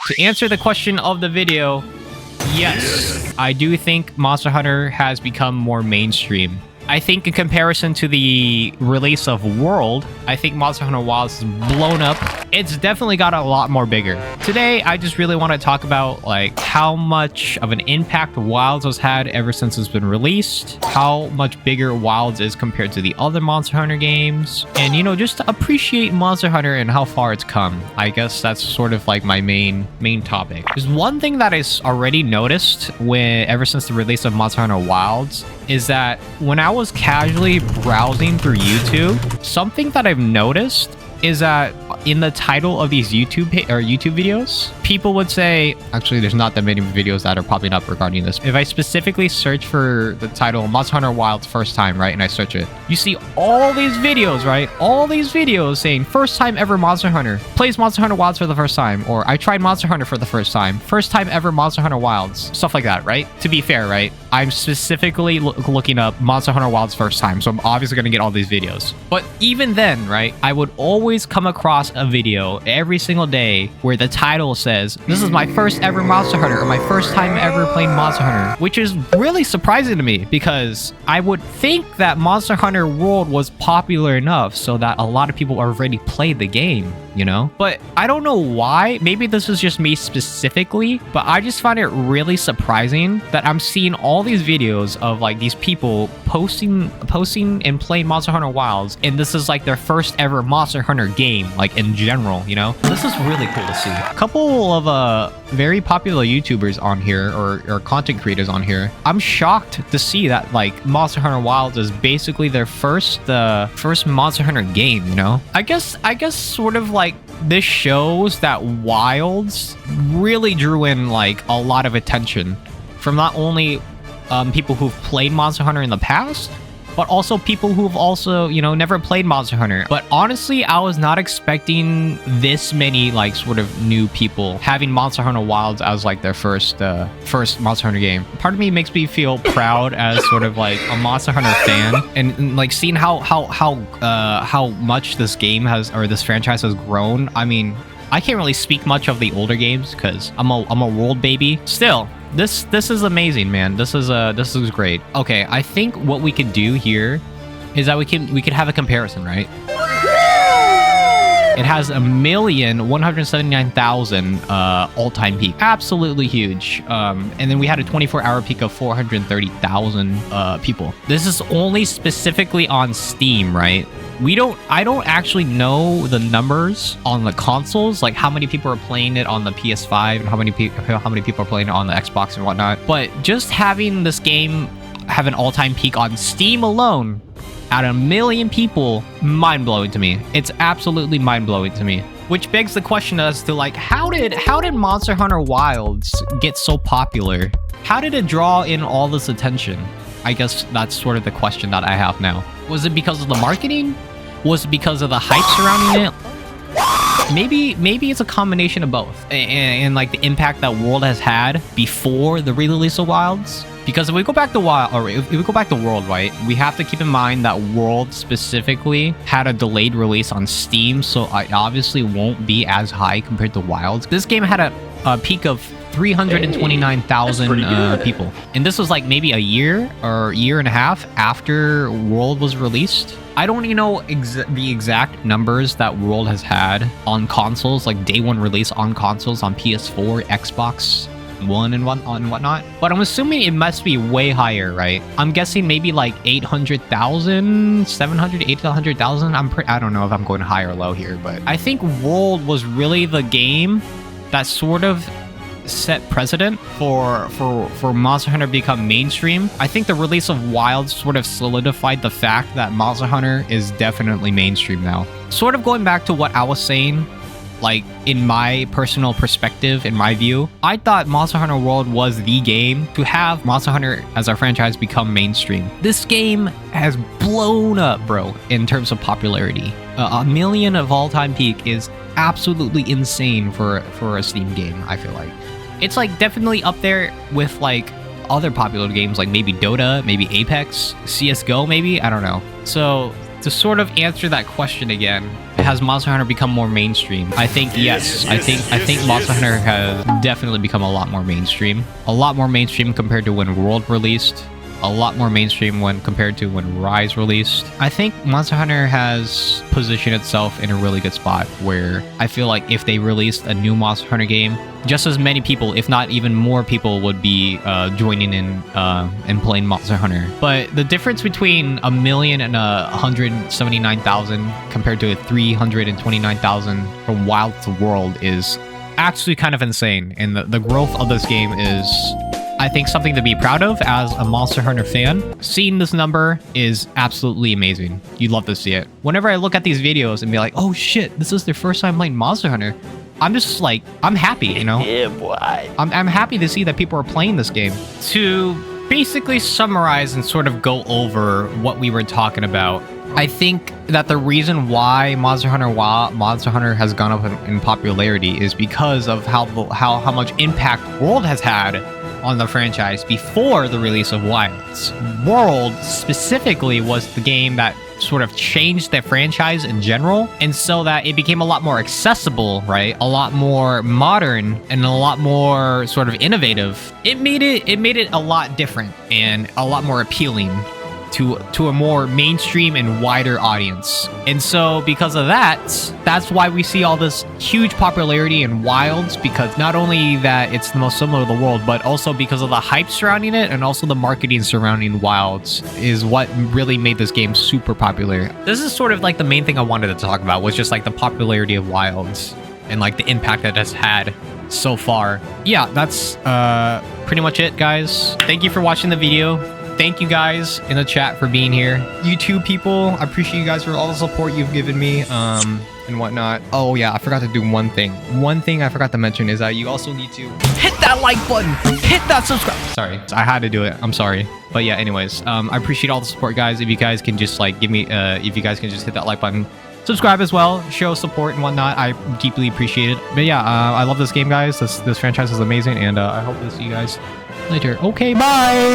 To answer the question of the video, yes, I do think Monster Hunter has become more mainstream. I think in comparison to the release of World, I think Monster Hunter Wilds has blown up. It's definitely got a lot more bigger. Today, I just really want to talk about like how much of an impact Wilds has had ever since it's been released, how much bigger Wilds is compared to the other Monster Hunter games, and you know, just to appreciate Monster Hunter and how far it's come. I guess that's sort of like my main topic. There's one thing that is already noticed ever since the release of Monster Hunter Wilds is that when I was casually browsing through YouTube, something that I've noticed is that in the title of these YouTube videos, people would say, actually there's not that many videos that are popping up regarding this. If I specifically search for the title Monster Hunter Wilds first time, right, and I search it, you see all these videos, right? All these videos saying first time ever Monster Hunter, plays Monster Hunter Wilds for the first time, or I tried Monster Hunter for the first time time ever Monster Hunter Wilds, stuff like that, right? To be fair, right, I'm specifically looking up Monster Hunter Wilds first time, so I'm obviously going to get all these videos. But even then, right, I would always come across a video every single day where the title says, this is my first ever Monster Hunter, or my first time ever playing Monster Hunter, which is really surprising to me because I would think that Monster Hunter World was popular enough so that a lot of people already played the game, you know? But I don't know why. Maybe this is just me specifically, but I just find it really surprising that I'm seeing all these videos of like these people posting and playing Monster Hunter Wilds, and this is like their first ever Monster Hunter game, like in general, you know? This is really cool to see. A couple of very popular YouTubers on here, or content creators on here, I'm shocked to see that like Monster Hunter Wilds is basically their first Monster Hunter game, you know? I guess sort of like this shows that Wilds really drew in like a lot of attention from not only people who've played Monster Hunter in the past, but also people who've also, you know, never played Monster Hunter. But honestly, I was not expecting this many like sort of new people having Monster Hunter Wilds as like their first Monster Hunter game. Part of me makes me feel proud as sort of like a Monster Hunter fan, and like seeing how much this game has, or this franchise has grown. I mean, I can't really speak much of the older games because I'm a World baby. Still, this is amazing, man. This is great. Okay, I think what we could do here is that we could have a comparison, right? It has 1,179,000 all-time peak. Absolutely huge. And then we had a 24-hour peak of 430,000 people. This is only specifically on Steam, right? I don't actually know the numbers on the consoles, like how many people are playing it on the PS5 and how many people are playing it on the Xbox and whatnot. But just having this game have an all-time peak on Steam alone at 1 million people, mind-blowing to me. It's absolutely mind-blowing to me. Which begs the question as to like, how did Monster Hunter Wilds get so popular? How did it draw in all this attention? I guess that's sort of the question that I have now. Was it because of the marketing? Was it because of the hype surrounding it? Maybe it's a combination of both, and like the impact that World has had before the re-release of Wilds. Because if we go back to World, right, we have to keep in mind that World specifically had a delayed release on Steam, so it obviously won't be as high compared to Wilds. This game had a peak of 329,000 people, and this was like maybe a year or year and a half after World was released. I don't even know the exact numbers that World has had on consoles, like day one release on consoles on PS4, Xbox One, and whatnot. But I'm assuming it must be way higher, right? I'm guessing maybe like 800,000, 700, 800,000. I don't know if I'm going high or low here, but I think World was really the game that sort of set precedent for Monster Hunter become mainstream. I think the release of Wild sort of solidified the fact that Monster Hunter is definitely mainstream now. Sort of going back to what I was saying, like in my personal perspective, in my view, I thought Monster Hunter World was the game to have Monster Hunter as our franchise become mainstream. This game has blown up, bro, in terms of popularity. 1 million of all-time peak is absolutely insane for a Steam game, I feel like. It's like definitely up there with like other popular games like maybe Dota, maybe Apex, CSGO maybe, I don't know. So to sort of answer that question again, has Monster Hunter become more mainstream? I think yes. I think Monster Hunter has definitely become a lot more mainstream. A lot more mainstream compared to when World released. A lot more mainstream when compared to when Rise released. I think Monster Hunter has positioned itself in a really good spot where I feel like if they released a new Monster Hunter game, just as many people, if not even more people, would be joining in and playing Monster Hunter. But the difference between 1,000,000 and 179,000 compared to 329,000 from Wild to World is actually kind of insane. And the growth of this game is, I think, something to be proud of as a Monster Hunter fan. Seeing this number is absolutely amazing. You'd love to see it. Whenever I look at these videos and be like, oh shit, this is their first time playing Monster Hunter, I'm just like, I'm happy, you know? Yeah, boy. I'm happy to see that people are playing this game. To basically summarize and sort of go over what we were talking about, I think that the reason why Monster Hunter has gone up in popularity is because of how much impact World has had on the franchise before the release of Wilds. World specifically was the game that sort of changed the franchise in general, and so that it became a lot more accessible, right? A lot more modern and a lot more sort of innovative. It made it a lot different and a lot more appealing to a more mainstream and wider audience. And so because of that, that's why we see all this huge popularity in Wilds, because not only that it's the most similar to the World, but also because of the hype surrounding it and also the marketing surrounding Wilds is what really made this game super popular. This is sort of like the main thing I wanted to talk about, was just like the popularity of Wilds and like the impact that it's had so far. Yeah, that's pretty much it, guys. Thank you for watching the video. Thank you guys in the chat for being here. YouTube people, I appreciate you guys for all the support you've given me and whatnot. Oh yeah, I forgot to do one thing. One thing I forgot to mention is that you also need to hit that like button, hit that subscribe. Sorry, I had to do it. I'm sorry. But yeah, anyways, I appreciate all the support, guys. If you guys can just like give me, if you guys can just hit that like button, subscribe as well, show support and whatnot, I deeply appreciate it. But yeah, I love this game, guys. This franchise is amazing, and I hope to see you guys later. Okay, bye.